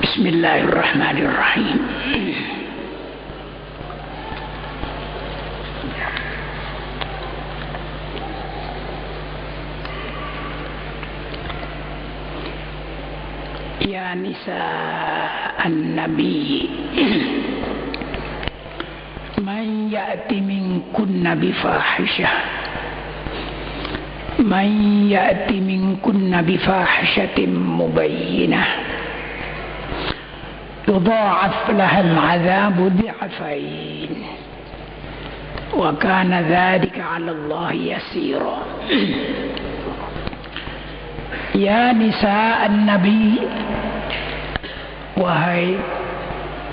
Bismillahirrahmanirrahim. Ya nisa an-nabi, man ya'ti minkunna bifahishah, man ya'ti minkunna bifahishatin mubayyinah, yudha'af laha al-'adzabu dhi'fayn, wa kana dzalika 'ala Allah yasira. Ya nisa an-nabi, wahai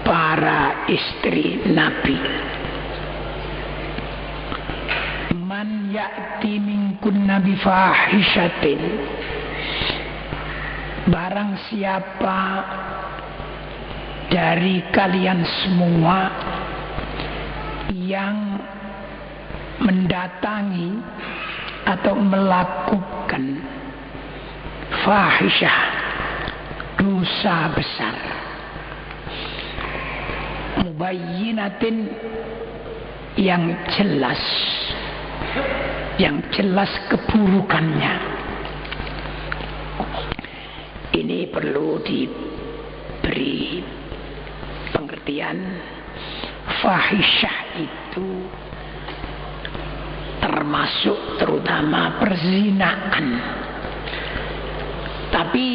para istri Nabi, man ya'ti minkunna bifahishatin, barang siapa dari kalian semua yang mendatangi atau melakukan fahisyah, dosa besar, mubayyinatin, yang jelas keburukannya. Ini perlu diberi pengertian. Fahisyah itu termasuk terutama perzinaan. Tapi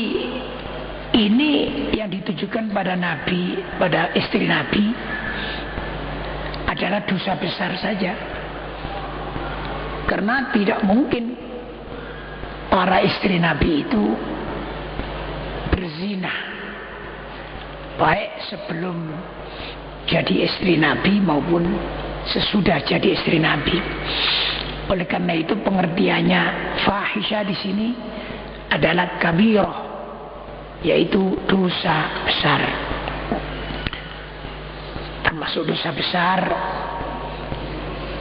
ini yang ditujukan pada Nabi, pada istri Nabi, adalah dosa besar saja. Karena tidak mungkin para istri Nabi itu berzina, baik sebelum jadi istri Nabi maupun sesudah jadi istri Nabi. Oleh karena itu pengertiannya fahisyah di sini adalah kabirah, yaitu dosa besar. Termasuk dosa besar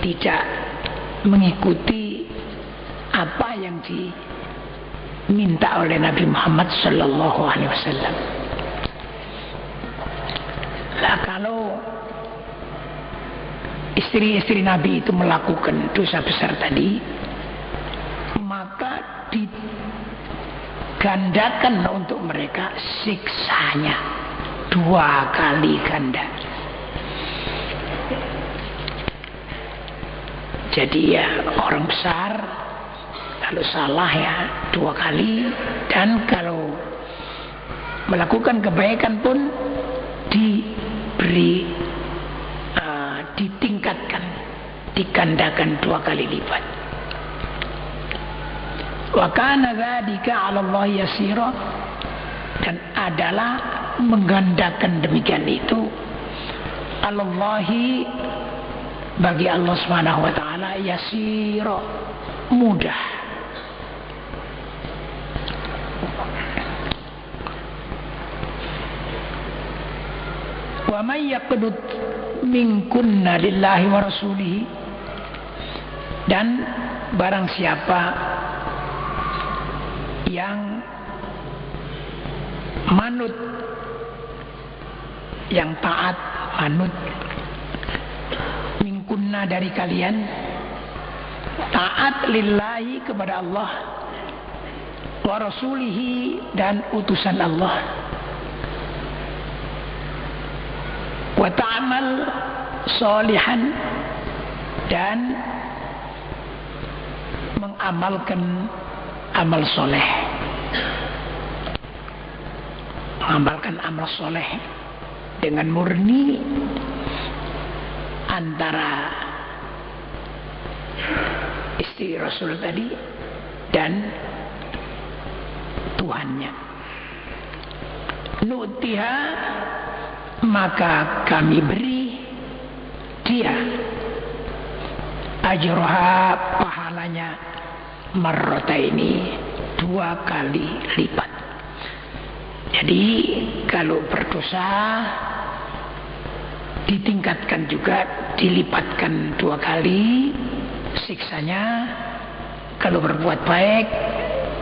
tidak mengikuti apa yang diminta oleh Nabi Muhammad sallallahu alaihi wasallam. Lah kalau istri-istri Nabi itu melakukan dosa besar tadi, maka gandakan untuk mereka siksanya 2 kali ganda. Jadi ya orang besar kalau salah ya 2 kali, dan kalau melakukan kebaikan pun diberi ditingkatkan, digandakan 2 kali lipat. Wa kana dzalika 'ala Allah yasira, dan adalah menggandakan demikian itu Allahi, bagi Allah Subhanahu wa taala, yasira, mudah. Wa may yaqnut minkunna lillahi wa rasulihi, dan barang siapa yang manut, yang taat, manut, minkunna, dari kalian, taat lillahi, kepada Allah, wa rasulihi, dan utusan Allah, wa ta'amal sholihan, dan mengamalkan amal soleh, mengamalkan amal soleh dengan murni antara istri Rasul tadi dan Tuhannya. Nu'tiha, maka kami beri dia ajroha, pahalanya, marrataini, 2 kali lipat. Jadi kalau berdosa ditingkatkan juga, dilipatkan 2 kali siksanya. Kalau berbuat baik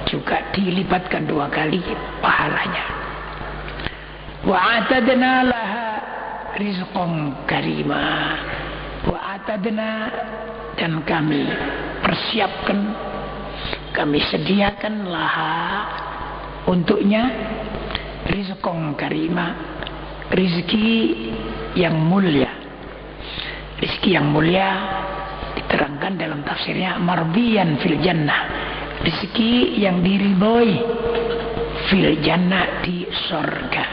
juga dilipatkan 2 kali pahalanya. Wa atadna laha rizqan karima. Wa atadna, dan kami persiapkan, kami sediakan laha untuknya rizqan karima, rizki yang mulia. Rizki yang mulia diterangkan dalam tafsirnya marbiyan fil jannah, rizki yang diridhoi fil jannah, di surga.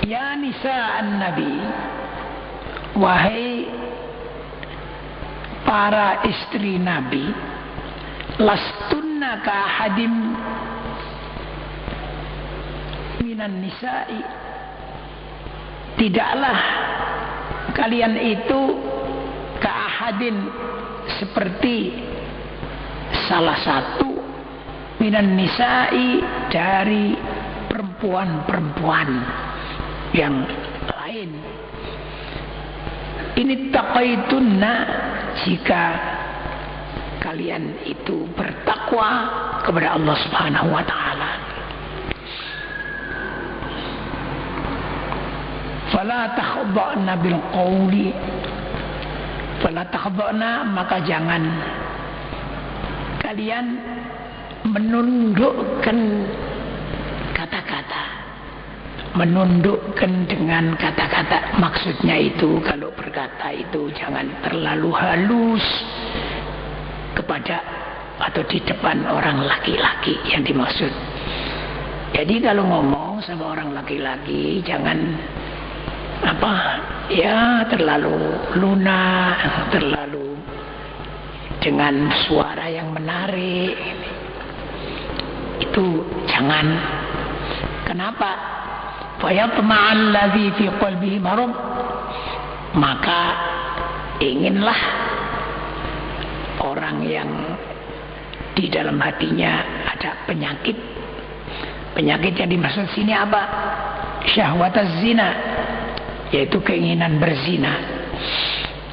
Ya nisa an-nabi, wahai para istri Nabi, lastunna ka hadim minan nisa'i, tidaklah kalian itu ka ahadin, seperti salah satu minan nisa'i, dari perempuan-perempuan yang lain. Ini taqaitunna, jika kalian itu bertakwa kepada Allah Subhanahu wa taala. Fala takhda'na bil qawli, fala takhda'na, maka jangan kalian menundukkan kata-kata, menundukkan dengan kata-kata. Maksudnya itu kalau berkata itu jangan terlalu halus kepada atau di depan orang laki-laki yang dimaksud. Jadi kalau ngomong sama orang laki-laki jangan terlalu lunak, terlalu dengan suara yang menarik. Itu jangan. Kenapa? Fayatma'al ladzi fi qalbihi marad, maka inginlah orang yang di dalam hatinya ada penyakit. Penyakit yang dimaksud sini apa? Syahwataz zina, yaitu keinginan berzina.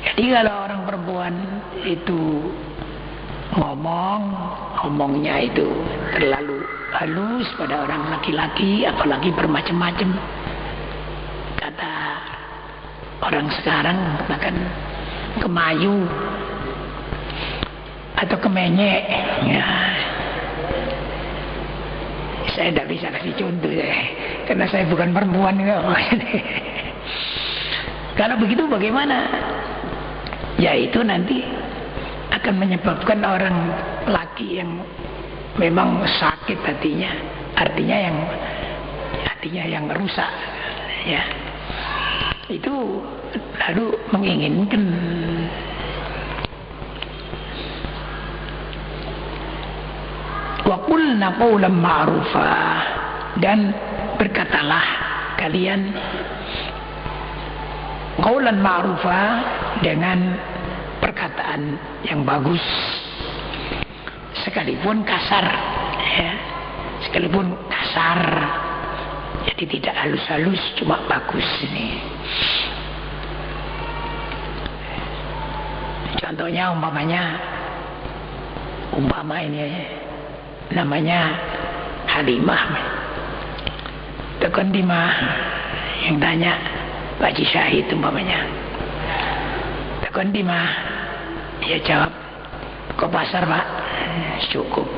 Jadi kalau orang perempuan itu ngomongnya itu terlalu halus pada orang laki-laki, apalagi bermacam-macam, kata orang sekarang mengatakan kemayu atau kemenyek ya. Saya tidak bisa kasih contoh ya, karena saya bukan perempuan ya. Kalau begitu bagaimana? Ya itu nanti akan menyebabkan orang laki yang memang sakit hatinya, artinya yang rusak ya, itu lalu menginginkan. Wa qulna qawlan ma'rufa, dan berkatalah kalian qawlan ma'rufa, dengan perkataan yang bagus, sekalipun kasar ya, sekalipun kasar, jadi tidak halus-halus, cuma bagus ini. Contohnya umpama ini namanya Halimah, tekan dimah yang tanya Pak Haji Syahid umpamanya, tekan dimah, ya jawab ke pasar Pak, cukup,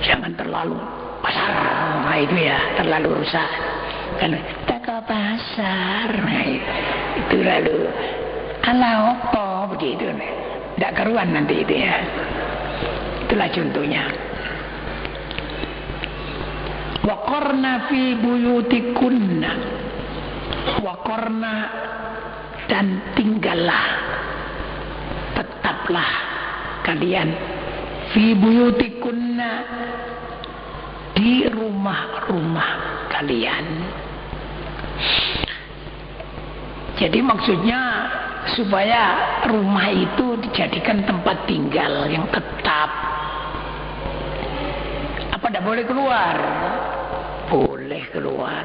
jangan terlalu pasar, nah itu ya terlalu rusak kan, tak ke pasar, nah itu lalu ala opo begitu, tidak keruan nanti itu ya. Itulah contohnya. Waqarna fi buyutikunna, waqarna, dan tinggallah, tetaplah kalian fi buyutikunna, di rumah-rumah kalian. Jadi maksudnya supaya rumah itu dijadikan tempat tinggal yang tetap. Apa tidak boleh keluar? Boleh keluar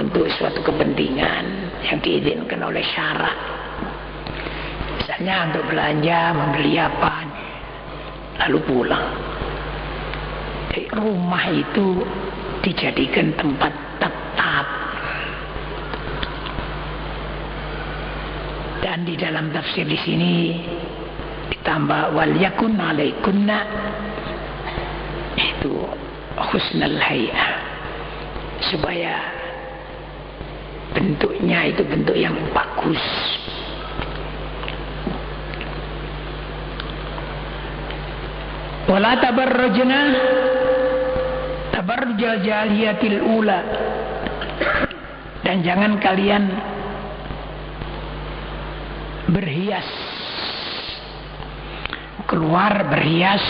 untuk suatu kepentingan yang diizinkan oleh syarak. Misalnya untuk belanja, membeli apa, lalu pulang. Jadi rumah itu dijadikan tempat tetap. Dan di dalam tafsir di sini ditambah wal yakun alaikunna itu husnul hay'ah, supaya bentuknya itu bentuk yang bagus. Wala tabarrujna tabarrujal jahiliyatil ula, dan jangan kalian berhias, keluar berhias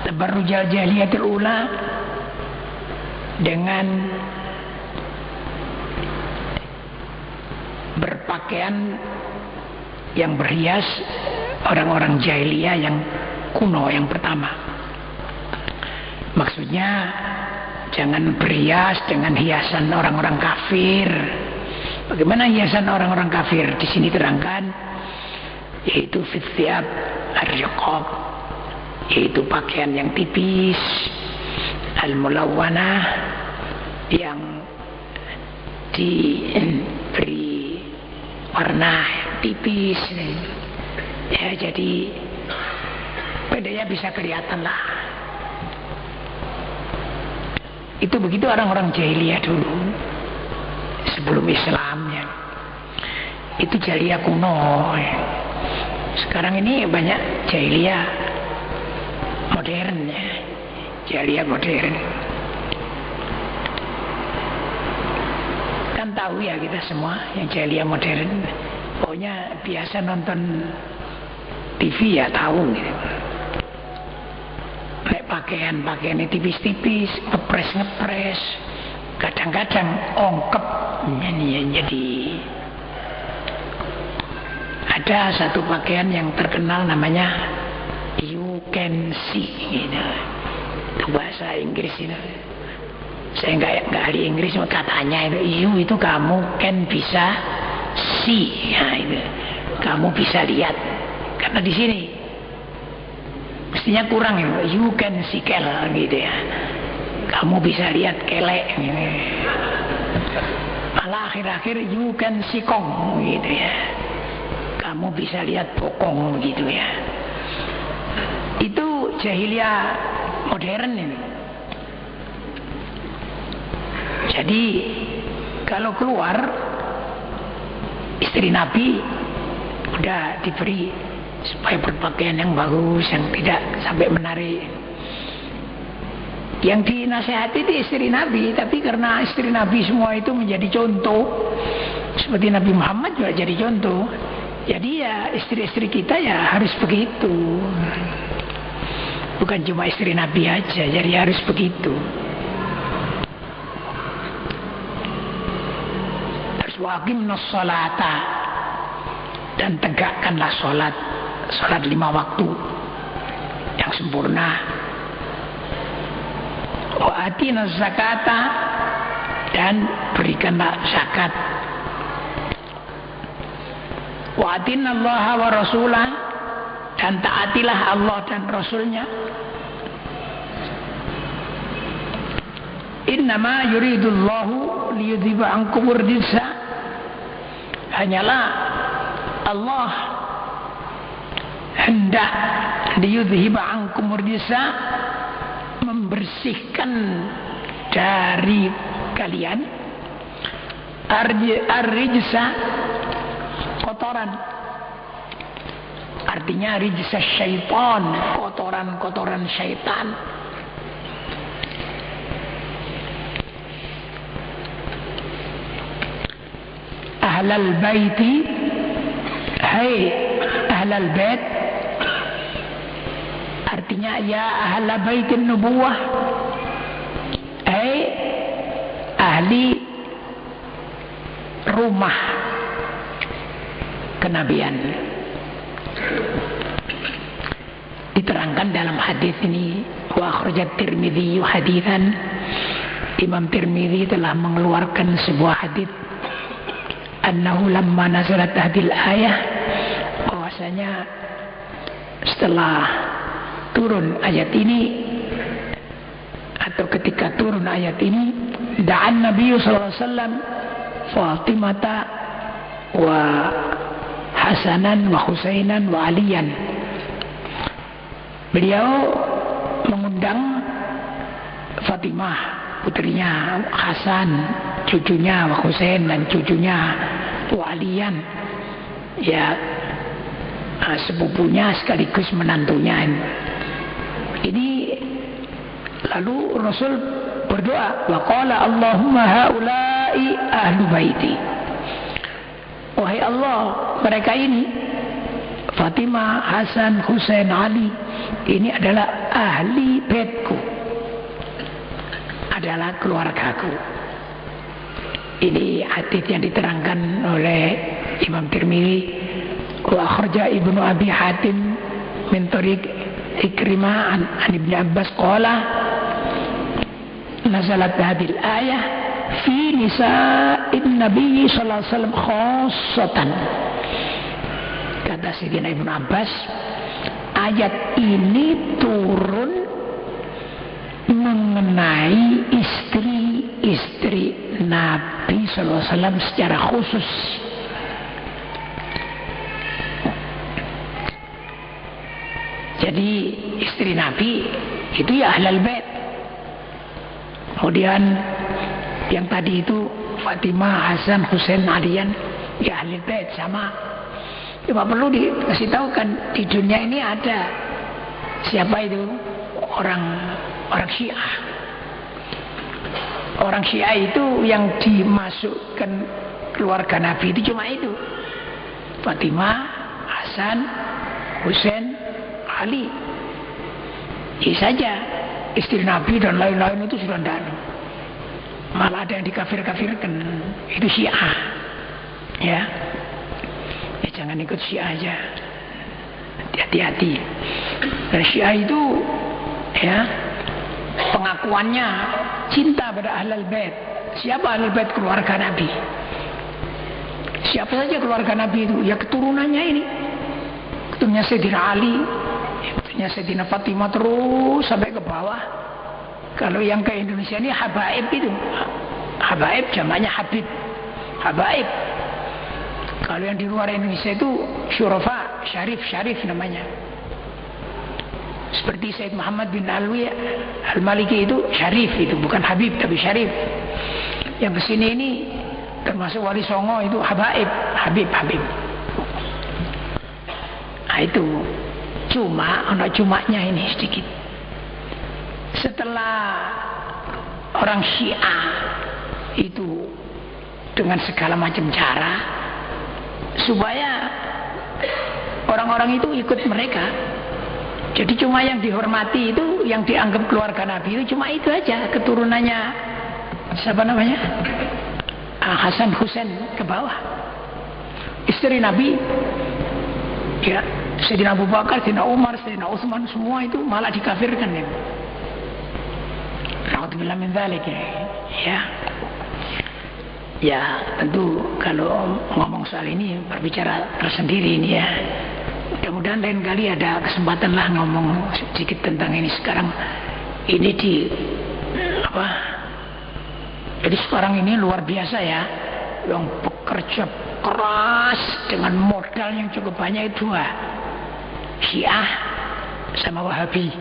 tabarrujal jahiliyatil ula dengan berpakaian yang berhias orang-orang jahiliyah yang kuno yang pertama. Maksudnya jangan berhias dengan hiasan orang-orang kafir. Bagaimana hiasan orang-orang kafir? Di sini terangkan, yaitu fithiab ar-riqab, yaitu pakaian yang tipis, al-mulawwanah, yang diberi warna tipis, ya, jadi bedanya bisa kelihatan lah. Itu begitu orang-orang jahiliyah dulu sebelum Islamnya. Itu jahiliyah kuno. Sekarang ini banyak jahiliyah modern, ya, jahiliyah modern. Kan tahu ya kita semua yang jahiliyah modern, pokoknya biasa nonton TV ya tahu gitu. Pakaian-pakaiannya tipis-tipis, ngepres, kadang-kadang ongkep. Jadi ada satu pakaian yang terkenal namanya you can see gitu. Itu bahasa Inggris itu. Saya nggak ahli Inggris, katanya itu kamu can bisa see, ya, itu kamu bisa lihat. Karena di sini mestinya kurang ya, you can see kel gitu ya, kamu bisa lihat kelek gitu. Malah akhir-akhir you can see kong gitu ya, kamu bisa lihat bokong gitu ya. Itu jahiliyah modern ini. Jadi kalau keluar istri Nabi udah diberi supaya berpakaian yang bagus, yang tidak sampai menarik. Yang dinasihati itu istri Nabi, tapi karena istri Nabi semua itu menjadi contoh, seperti Nabi Muhammad juga jadi contoh, jadi ya istri-istri kita ya harus begitu. Bukan cuma istri Nabi aja, jadi harus begitu. Terus waqimnas sholata, dan tegakkanlah sholat 5 waktu yang sempurna. Wa atinaz zakata, dan berikanlah zakat. Wa atinallaha wa rasulah, dan taatilah Allah dan Rasulnya. Innama yuridullahu liyudhiba ankumur rijsa, hanyalah Allah hendak liyudhiba ankumur rijsa, membersihkan dari kalian ar-rijsa, kotoran. Artinya rijsa syaitan, kotoran-kotoran syaitan. Ahlal baiti, hai ahlal bait, artinya ya ahlal baitin nubuwah, hai ahli rumah kenabian. Diterangkan dalam hadis ini, wa akhrajat Tirmidzi haditsan, Imam Tirmidzi telah mengeluarkan sebuah hadis, annahu lamma nazalat hadil ayah, bahwasanya setelah turun ayat ini atau ketika turun ayat ini, da'an Nabi sallallahu alaihi wasallam Fatimata wa Hasanan wa Husainan wa Aliyan. Beliau mengundang Fatimah, putrinya, Hasan, cucunya, wa Husain dan cucunya, wa Aliyan, ya sepupunya sekaligus menantunya. Ini lalu Rasul berdoa, wa qala Allahumma haula'i ahlu baiti. Wahai Allah, mereka ini Fatimah, Hasan, Husain, Ali, ini adalah ahli baitku, adalah keluargaku. Ini hadits yang diterangkan oleh Imam Tirmidzi, wa akhraja Ibnu Abi Hatim min tariq Ikrimah an Ibnu Abbas qala nazalat hadhihi al-ayah fi nisa'in Nabi sallallahu alaihi wasallam khassatan. Kata Sayyidina Ibnu Abbas, ayat ini turun mengenai istri-istri Nabi sallallahu alaihi wasallam secara khusus. Jadi istri Nabi itu ya ahlul bait. Kemudian yang tadi itu Fatimah, Hasan, Husain, Aliyan, ya ahlul bait sama. Cuma perlu dikasih tahu kan di dunia ini ada siapa itu orang Syiah. Orang Syiah itu yang dimasukkan keluarga Nabi itu cuma itu, Fatimah, Hasan, Husain, Ali. Ini saja istri Nabi dan lain-lain itu sudah tidak. Malah ada yang dikafir-kafirkan. Itu Syiah. Ya, jangan ikut Syiah aja. Hati-hati. Dan Syiah itu ya pengakuannya cinta pada ahlul bait. Siapa ahlul bait? Keluarga Nabi. Siapa saja keluarga Nabi itu? Ya keturunannya ini. Keturunannya Sayyidina Ali, keturunannya Sayyidina Fatimah terus sampai ke bawah. Kalau yang ke Indonesia ini habaib itu. Habaib jamaknya Habib. Habaib. Kalau yang di luar Indonesia itu syurafa, syarif namanya. Seperti Sayyid Muhammad bin Alwi Al-Maliki itu syarif, itu bukan Habib tapi syarif. Yang kesini ini termasuk Wali Songo itu habaib, Habib. Nah itu cumanya ini sedikit. Setelah orang Syiah itu dengan segala macam cara supaya orang-orang itu ikut mereka. Jadi cuma yang dihormati itu, yang dianggap keluarga Nabi itu cuma itu aja, keturunannya siapa namanya? Hasan, Husain ke bawah. Istri Nabi ya Sayyidina Abu Bakar, Sayyidina Umar, Sayyidina Utsman, semua itu malah dikafirkan ya. Na'udzubillah min dzalik ya. Ya tentu kalau ngomong soal ini berbicara tersendiri ini ya. Mudah-mudahan lain kali ada kesempatan lah ngomong sedikit tentang ini. Sekarang ini jadi sekarang ini luar biasa ya, yang bekerja keras dengan modal yang cukup banyak itu Syiah sama Wahabi.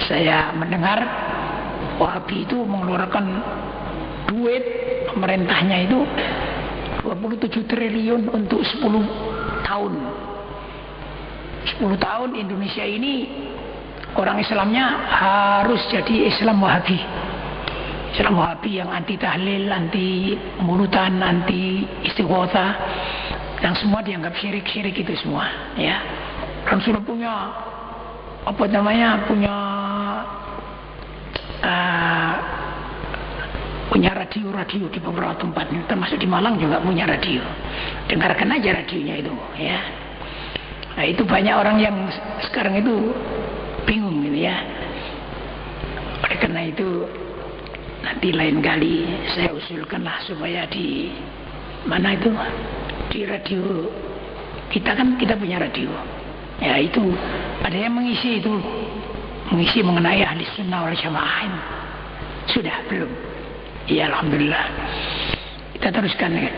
Saya mendengar Wahabi itu mengeluarkan duit pemerintahnya itu 27 triliun untuk 10 tahun. 10 tahun Indonesia ini orang Islamnya harus jadi Islam Wahabi. Islam Wahabi yang anti tahlil, anti mulutan, anti istighotsah, yang semua dianggap syirik itu semua ya. Dan sudah punya punya radio di beberapa tempat, termasuk di Malang juga punya radio. Dengarkan aja radionya itu ya. Nah itu banyak orang yang sekarang itu bingung gitu ya. Oleh karena itu nanti lain kali saya usulkanlah supaya di mana itu, di radio Kita punya radio. Ya itu ada yang mengisi itu, mengisi mengenai ahli sunnah wal jamaah ini. Sudah belum? Ya alhamdulillah. Kita teruskan ya.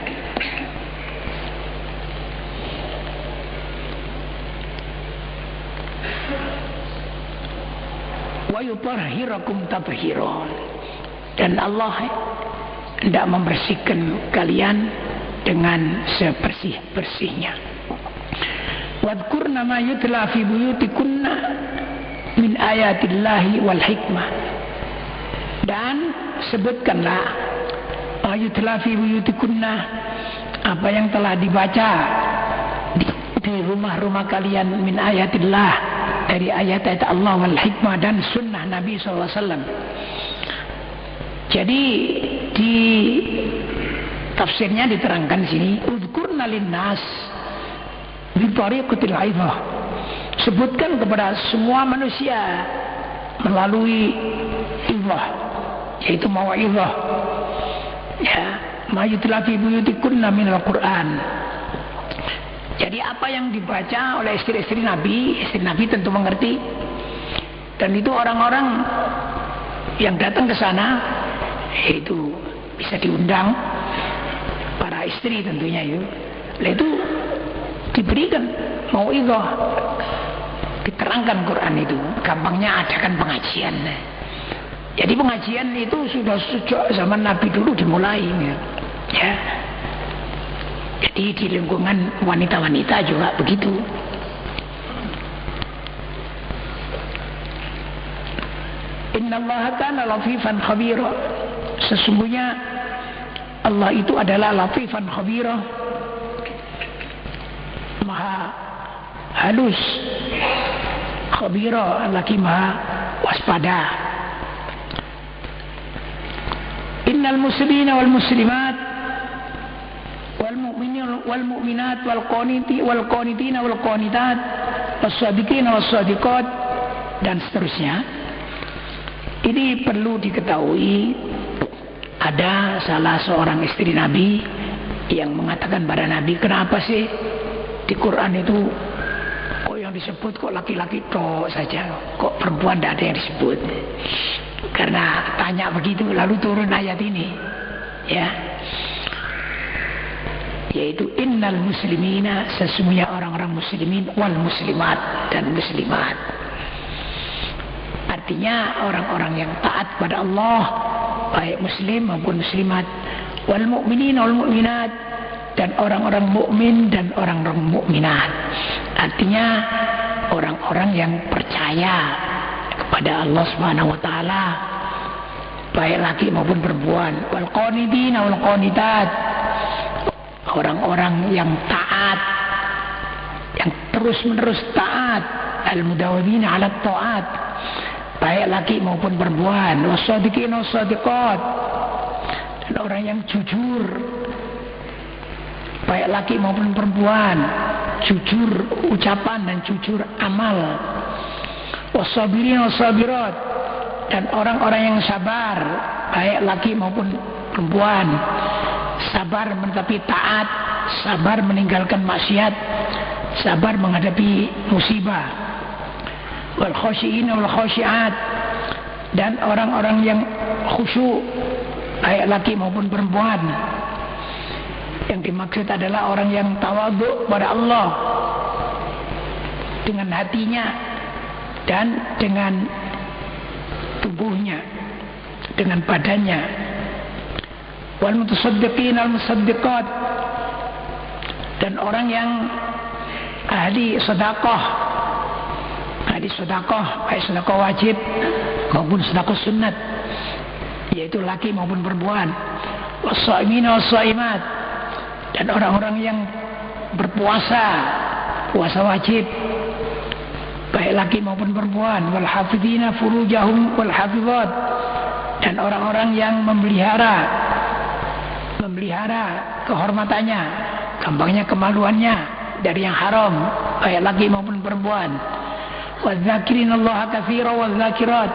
Wa yutahhirakum tatheeran. Dan Allah hendak membersihkan kalian dengan sebersih-bersihnya. Wadhkurna ma yutla fi buyutikunna min ayatillahi wal hikmah. Dan sebutkanlah ma yutla fi buyutikunna, apa yang telah dibaca di rumah-rumah kalian min ayatillah, dari ayat-ayat Allah wal hikmah dan sunnah Nabi SAW. Jadi di tafsirnya diterangkan sini, uzkurna linnas bi tariqatil aizah. Sebutkan kepada semua manusia melalui izah, yaitu mau'izah. Ya, ma yutla fi buyutikunna minal Qur'an. Jadi apa yang dibaca oleh istri-istri Nabi tentu mengerti. Dan itu orang-orang yang datang ke sana itu bisa diundang, para istri tentunya itu diberikan mau'izah, diterangkan Quran itu. Gampangnya adakan pengajian. Jadi pengajian itu sudah sejak zaman Nabi dulu dimulai ya. Jadi di lingkungan wanita-wanita juga begitu. Innallaha kana latifan khabira. Sesungguhnya Allah itu adalah latifan khabira, maha halus, khabira lagi maha waspada. Innal muslimina wal muslimat wal mu'minina wal mu'minat wal qanitina wal qanitat was sadiqina was sadiqat dan seterusnya. Ini perlu diketahui, ada salah seorang istri Nabi yang mengatakan pada Nabi, kenapa sih di Quran itu kok yang disebut kok laki-laki tok saja, kok perempuan tidak ada yang disebut? Karena tanya begitu, lalu turun ayat ini ya, yaitu innal muslimina, sesungguhnya orang-orang muslimin, wal muslimat dan muslimat. Artinya orang-orang yang taat pada Allah, baik muslim maupun muslimat, wal mu'minin wal mu'minat, dan orang-orang mukmin dan orang-orang mukminat. Artinya orang-orang yang percaya kepada Allah Subhanahu wa taala, baik laki maupun perempuan, wal qanitin wal qanitat, orang-orang yang taat, yang terus-menerus taat, al mudawwimina 'ala taat, baik laki maupun perempuan, wasadiqin wasadiqat, dan orang yang jujur, baik laki maupun perempuan, jujur ucapan dan jujur amal, wasabirin wasabirat, dan orang-orang yang sabar, baik laki maupun perempuan, sabar menetapi taat, sabar meninggalkan maksiat, sabar menghadapi musibah. Wal khashiin wal khashiat, dan orang-orang yang khusyuk, baik laki maupun perempuan. Yang dimaksud adalah orang yang tawadhu pada Allah dengan hatinya dan dengan tubuhnya, dengan badannya. Wal mutasaddiqin wal musaddiqat, dan orang yang ahli sedekah. Ahli sedekah, baik sedekah wajib maupun sedekah sunat, yaitu laki maupun perempuan. Wassaimin wassaimat, dan orang-orang yang berpuasa, puasa wajib, baik laki maupun perempuan. Wal hafidhina furujahum wal hafizat, dan orang-orang yang memelihara kehormatannya, gampangnya kemaluannya dari yang haram, baik laki maupun perempuan. Wadzakirin Allah katsira wadzakirat,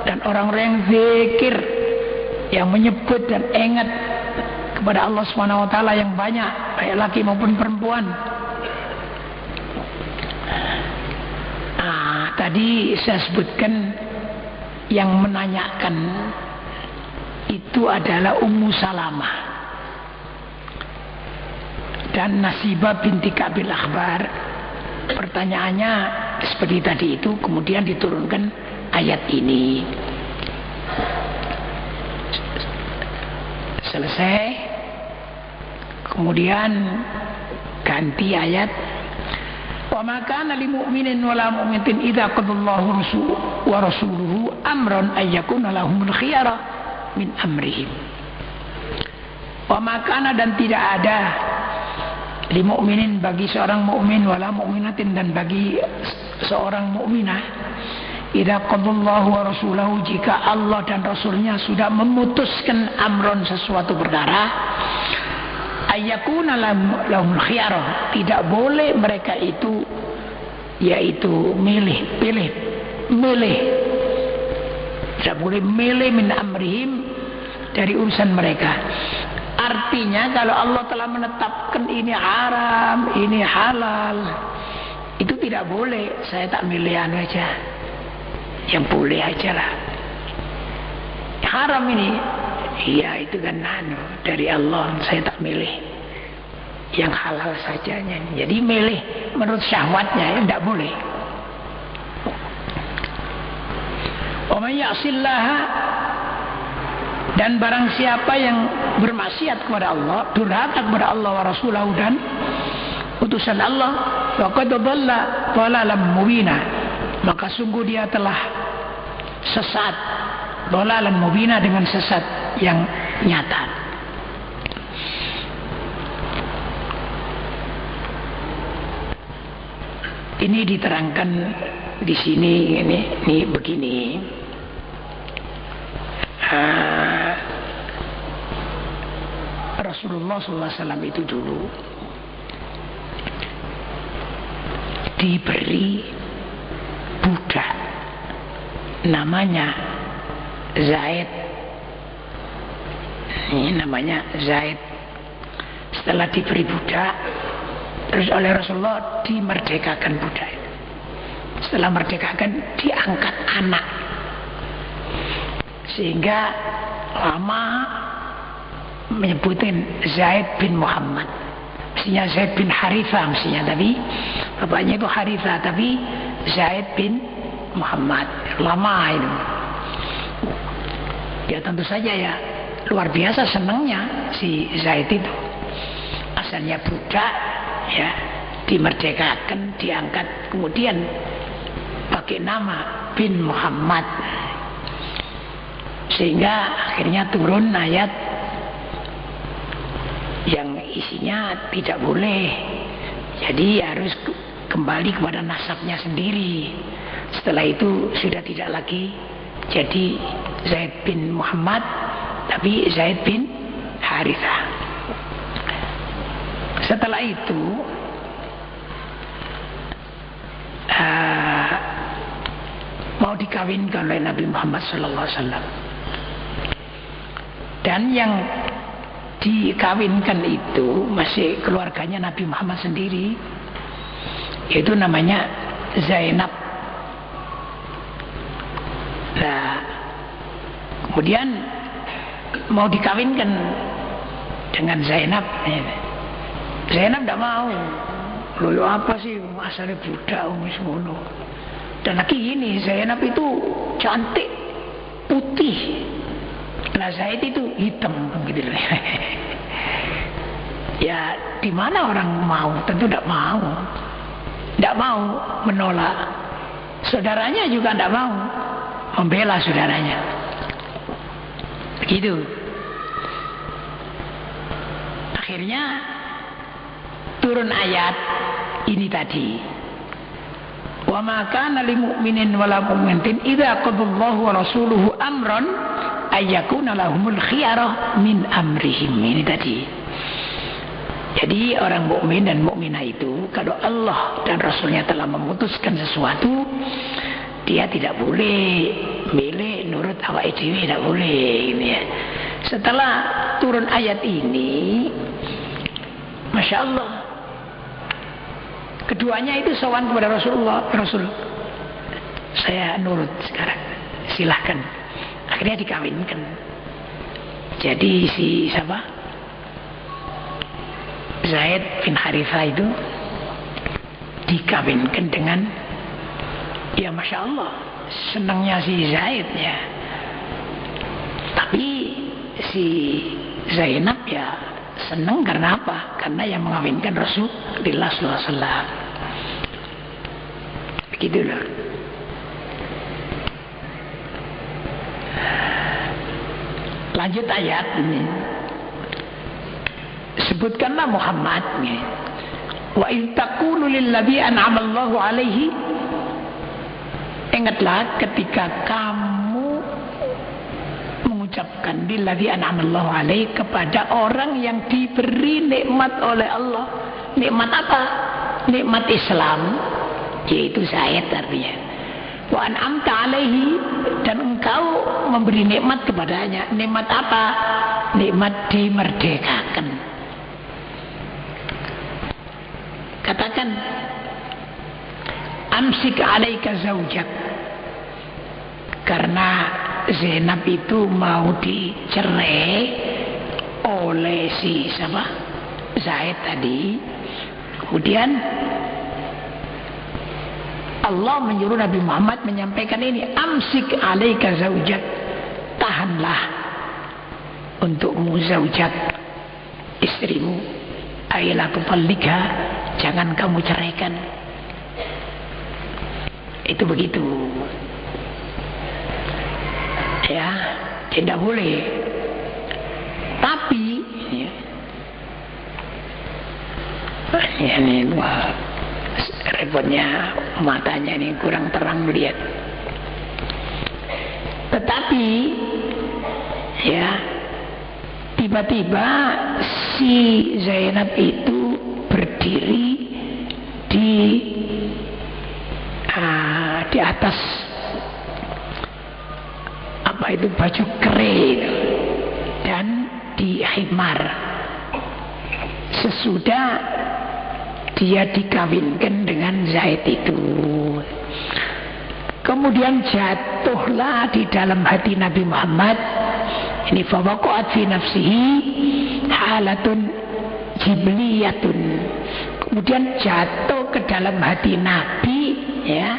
dan orang-orang yang zikir, yang menyebut dan ingat kepada Allah Subhanahu wa taala yang banyak, baik laki maupun perempuan. Tadi saya sebutkan yang menanyakan itu adalah Ummu Salamah dan Nasibah binti Ka'bil Akhbar. Pertanyaannya seperti tadi itu, kemudian diturunkan ayat ini. Selesai, kemudian ganti ayat. Wa ma kana lil mu'minin wa la mu'minatin idza qadallahu wa rasuluhu amran ay yakuna lahumul khiyara min amrihim. Wa ma kana, dan tidak ada lil mu'minin bagi seorang mukmin wala mu'minatin dan bagi seorang mukminah idza qadallahu wa rasuluhu, jika Allah dan Rasulnya sudah memutuskan amron sesuatu perkara, ayyakuna lahumul khiyarah, tidak boleh mereka itu yaitu pilih, tidak boleh milih min amrihim, dari urusan mereka. Artinya kalau Allah telah menetapkan ini haram, ini halal, itu tidak boleh saya tak milih anu aja, yang boleh aja lah. Haram ini, iya itu kan anu dari Allah, saya tak milih yang halal sajanya. Jadi milih menurut syahwatnya, ya tidak boleh. Wa may ya'sillaha, dan barang siapa yang bermaksiat kepada Allah, durhaka kepada Allah wa rasulahu dan utusan Allah, faqad dhalla dhalalan mubina, maka sungguh dia telah sesat, dhalalan mubina, dengan sesat yang nyata. Ini diterangkan di sini, ini begini. Rasulullah SAW itu dulu diberi budak namanya Zaid. Ini namanya Zaid. Setelah diberi budak, terus oleh Rasulullah dimerdekakan budak. Setelah merdekakan, diangkat anak, sehingga lama menyebutin Zaid bin Muhammad. Mestinya Zaid bin Harithah mestinya, tapi bapaknya itu Harithah, tapi Zaid bin Muhammad. Lama itu. Ya tentu saja ya, luar biasa senangnya si Zaid itu. Asalnya budak, ya, dimerdekakan, diangkat, kemudian pakai nama bin Muhammad, sehingga akhirnya turun ayat yang isinya tidak boleh, jadi harus kembali kepada nasabnya sendiri. Setelah itu sudah tidak lagi jadi Zaid bin Muhammad, tapi Zaid bin Harithah. Setelah itu mau dikawinkan oleh Nabi Muhammad SAW, dan yang dikawinkan itu masih keluarganya Nabi Muhammad sendiri, yaitu namanya Zainab. Nah, kemudian mau dikawinkan dengan Zainab. Zainab tidak mau. Loh apa sih, asalnya budak semono. Dan lagi ini Zainab itu cantik, putih. Nah Zaid itu hitam gitu. Ya di mana orang mau? Tentu tidak mau. Tidak mau menolak. Saudaranya juga tidak mau membela saudaranya. Begitu. Akhirnya turun ayat ini tadi. Wa ma kana lil mu'minin wala mu'minatin idza qadallahu wa rasuluhu amran ayyakuna lahumul khiyarah min amrihim. Ini tadi. Jadi orang mukmin dan mukminah itu kalau Allah dan Rasulnya telah memutuskan sesuatu, dia tidak boleh milih nurut awake dhewe, tidak boleh ini ya. Setelah turun ayat ini, Masya Allah, keduanya itu sowan kepada Rasulullah. Rasul, saya nurut sekarang, silahkan. Akhirnya dikawinkan. Jadi si siapa, Zaid bin Harithah itu dikawinkan dengan, ya Masya Allah, senangnya si Zaid ya. Tapi si Zainab ya senang karena apa? Karena yang mengawinkan Rasulullah SAW. Begitu loh. Lanjut ayat ini. Sebutkanlah Muhammad nih. Wa in taqulu lilladzi an'ama Allahu alaihi. Ingatlah ketika kamu mengucapkan lilladzi an'ama Allahu alaihi kepada orang yang diberi nikmat oleh Allah. Nikmat apa? Nikmat Islam, yaitu Zaid artinya. Wa an'amta alaihi, dan engkau memberi nikmat kepadanya. Nikmat apa? Nikmat dimerdekakan. Katakan, amsik alaika zaujak, karena Zainab itu mau dicerai oleh si siapa? Zaid tadi. Kemudian Allah menyuruh Nabi Muhammad menyampaikan ini, amsik alaika zaujak, tahanlah untukmu zaujak, istrimu, aila tufallikha, jangan kamu ceraikan. Itu begitu ya, tidak boleh. Tapi ya, ini repotnya matanya ini kurang terang melihat. Tetapi ya, tiba-tiba si Zainab itu berdiri di atas apa itu, baju keren dan di khimar, sesudah dia dikawinkan dengan Zaid itu. Kemudian jatuhlah di dalam hati Nabi Muhammad ini, fawaqa'at fi nafsihi halatun jibliyatun. Kemudian jatuh ke dalam hati Nabi ya,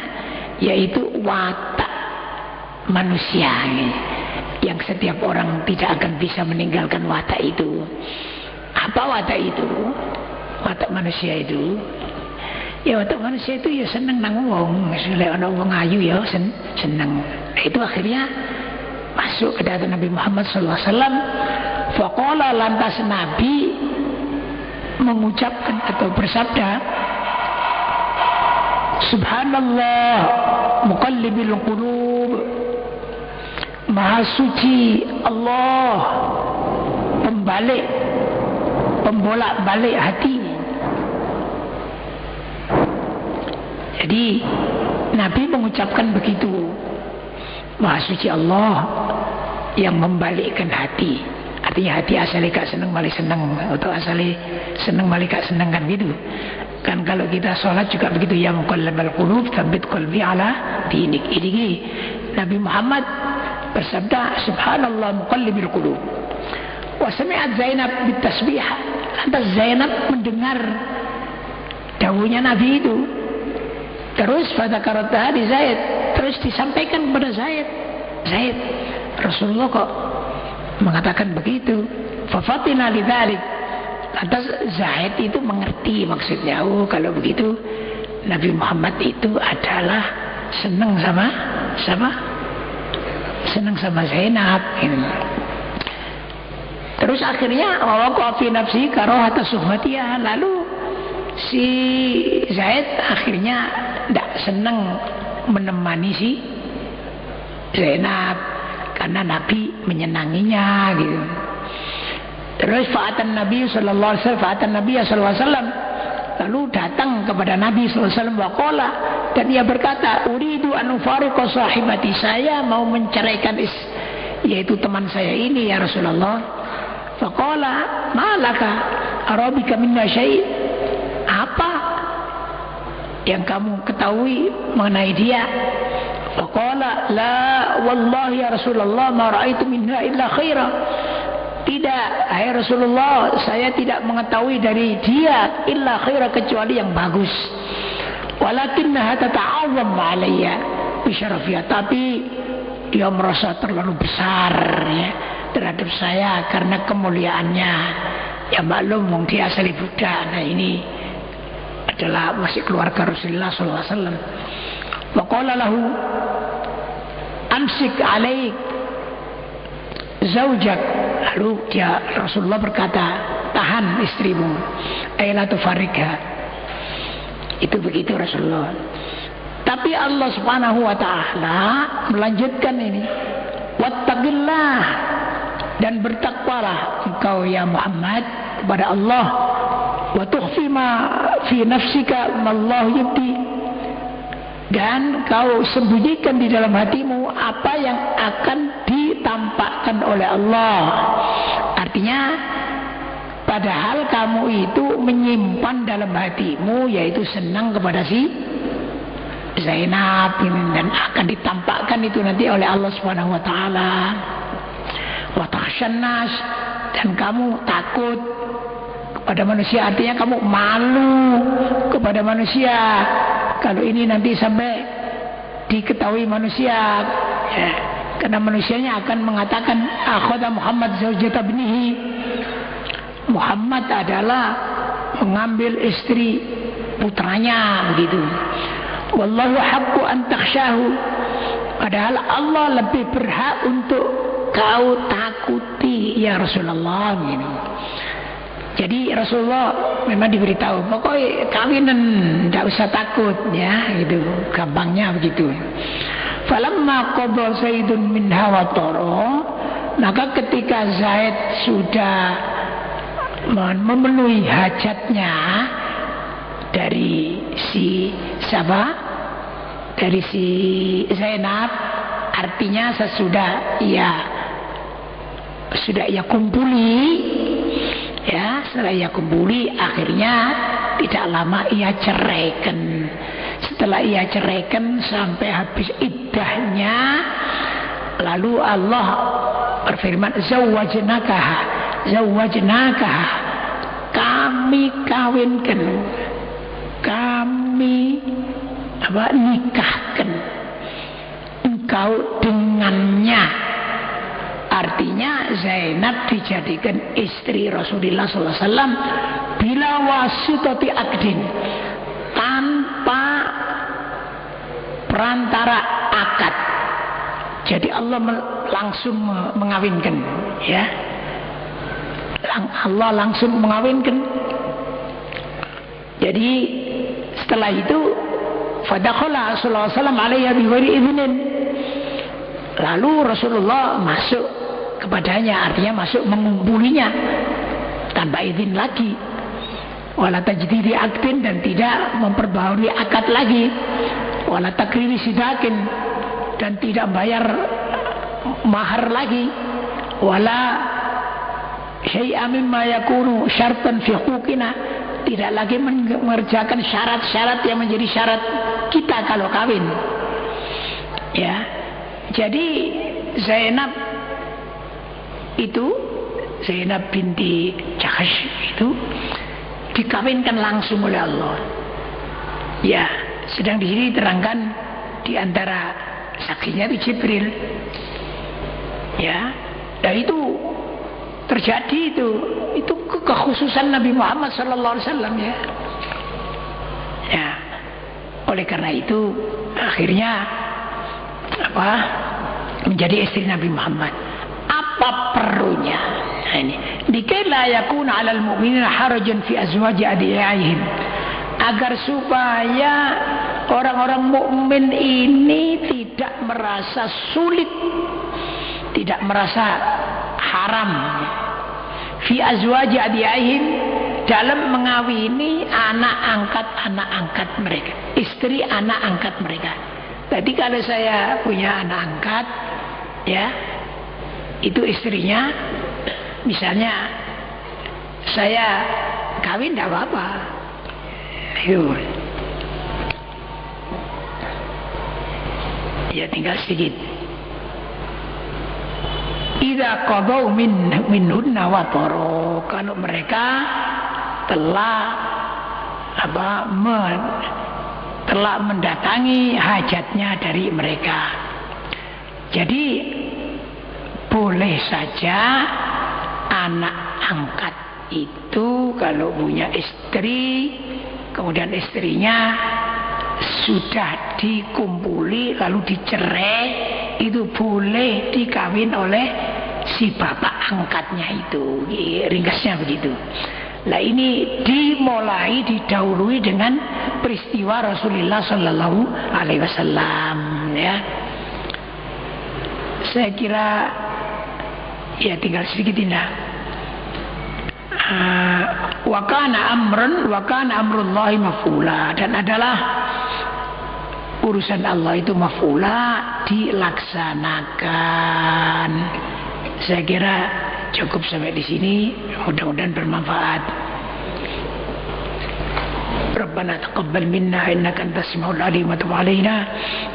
yaitu watak manusia yang setiap orang tidak akan bisa meninggalkan watak itu. Apa watak itu? Watak manusia itu, ya watak manusia itu ya seneng nang wong, misalnya ana wong ayu ya seneng. Itu akhirnya masuk ke dalam Nabi Muhammad SAW. Faqala, lantas Nabi mengucapkan atau bersabda, Subhanallah muqallibil qulub, Maha suci Allah pembolak-balik hati. Jadi Nabi mengucapkan begitu, Maha suci Allah yang membalikkan hati. Artinya hati asalnya gak seneng malah seneng, atau asalnya seneng malah gak seneng, kan gitu. Kan kalau kita sholat juga begitu, ya muqallibal qulub tsabbit qalbi ala dinik. Ini Nabi Muhammad bersabda, Subhanallah muqallibil qulub. Wa sami'at Zainab bitasbih. Lantas Zainab mendengar dawuhnya Nabi itu. Terus fadzakaratha di Zaid, terus disampaikan kepada Zaid, Rasulullah kok mengatakan begitu. Fafatina lidzalik. Lantas Zaid itu mengerti maksudnya. Oh, kalau begitu Nabi Muhammad itu adalah senang sama siapa? Senang sama Zainab. Terus akhirnya wawaqa fi nafsi karahata suhbatiyah. Lalu si Zaid akhirnya tidak senang menemani si Zainab karena Nabi menyenanginya gitu. Terus fa'atan Nabi sallallahu alaihi wasallam, lalu datang kepada Nabi sallallahu alaihi wasallam waqala, dan ia berkata, uridu an ufariqa sahibati, saya mau menceraikan yaitu teman saya ini ya Rasulullah. Faqala malaka arabika minna syai', apa yang kamu ketahui mengenai dia? Faqala la wallahi ya Rasulullah ma ra'aitu minha illa khaira. Tidak, hai Rasulullah, saya tidak mengetahui dari dia illa khaira, kecuali yang bagus. Walakinnaha tata'azzam alayya bi syarafiyah, tapi dia merasa terlalu besar ya terhadap saya karena kemuliaannya. Ya maklum dia asli Buddha. Nah ini adalah masih keluarga Rasulullah sallallahu alaihi wasallam. Wa qala lahu amsik alaik zaujak. Lalu dia Rasulullah berkata, tahan istrimu, la tufarriqha. Itu begitu Rasulullah. Tapi Allah Subhanahu wa taala melanjutkan ini, wattaqillah, dan bertakwalah engkau ya Muhammad kepada Allah, wa tukhfi ma fi nafsika ma Allah yubdi, dan kau sembunyikan di dalam hatimu apa yang akan ditampakkan oleh Allah. Artinya padahal kamu itu menyimpan dalam hatimu yaitu senang kepada si Zainab ini, dan akan ditampakkan itu nanti oleh Allah Subhanahu wa taala. Wa takhshan nas, dan kamu takut kepada manusia, artinya kamu malu kepada manusia kalau ini nanti sampai diketahui manusia ya. Karena manusianya akan mengatakan akhadha Muhammad zaujata ibnihi, Muhammad adalah mengambil istri putranya begitu. Wallahu haqqu an takhshahu, padahal Allah lebih berhak untuk kau takuti ya Rasulullah gitu. Jadi Rasulullah memang diberitahu pokoknya kawinan tidak usah takut ya, gitu gampangnya begitu. Falamma qada Zaidun minha wa tara, maka ketika Zaid sudah memenuhi hajatnya dari si siapa? Dari si Zainab, artinya sesudah sudah ia kumpuli ya, setelah ia kumpuli akhirnya tidak lama ia ceraikan. Setelah ia ceraikan sampai habis iddahnya, lalu Allah berfirman zawwajnakaha, kami kawinkan, kami nikahkan engkau dengannya. Artinya Zainab dijadikan istri Rasulullah SAW bila wasitati akdin, tanpa perantara akad. Jadi Allah langsung mengawinkan ya, Allah langsung mengawinkan. Jadi setelah itu fadakhala Rasulullah SAW alaiha biwari idnin, lalu Rasulullah masuk kepadanya, artinya masuk mengumpulinya tanpa izin lagi. Wala tajdidi akdin, dan tidak memperbaharui akad lagi. Wala takriri sidakin, dan tidak bayar mahar lagi. Wala syai'a mimma yakunu syartan fi huquqina, tidak lagi mengerjakan syarat-syarat yang menjadi syarat kita kalau kawin ya. Jadi Zainab itu, Zainab binti Jahsh itu dikawinkan langsung oleh Allah ya. Sedang di sini diterangkan di antara saksinya itu Jibril ya. Dan itu terjadi itu kekhususan Nabi Muhammad sallallahu alaihi wasallam ya. Ya. Oleh karena itu akhirnya menjadi istri Nabi Muhammad. Apa perlunya? Nah, ini dikala yakuna 'alal mu'minina harajun fi azwaji adiyaihim, agar supaya orang-orang mukmin ini tidak merasa sulit, tidak merasa haram fi azwaji adiyaihim, dalam mengawini anak angkat mereka, istri anak angkat mereka. Tadi kalau saya punya anak angkat ya, itu istrinya misalnya saya kawin tidak apa-apa itu Ya tinggal sedikit. Idza qadaw minhunna watara, kalau mereka telah telah mendatangi hajatnya dari mereka. Jadi boleh saja anak angkat itu kalau punya istri, kemudian istrinya sudah dikumpuli lalu dicerai, itu boleh dikawin oleh si bapak angkatnya itu. Ringkasnya begitu. Nah ini didahului dengan peristiwa Rasulullah Sallallahu Alaihi Wasallam, ya. Saya kira ya tinggal sedikit indah. Wa kana amrullahi maf'ula, dan adalah urusan Allah itu maf'ula, dilaksanakan. Saya kira cukup sampai di sini, mudah-mudahan bermanfaat. ربنا تقبل منا إنك أنت السميع العليم وتب علينا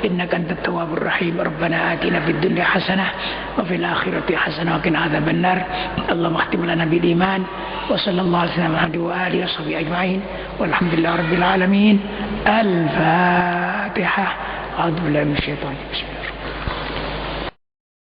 إنك أنت التواب الرحيم ربنا آتنا في الدنيا حسنة وفي الآخرة حسنة وقنا عذاب النار اللهم اختم لنا بالإيمان وصلى الله على سيدنا محمد وآله وصحبه أجمعين والحمد لله رب العالمين. الفاتحة. أعوذ بالله من الشيطان الرجيم.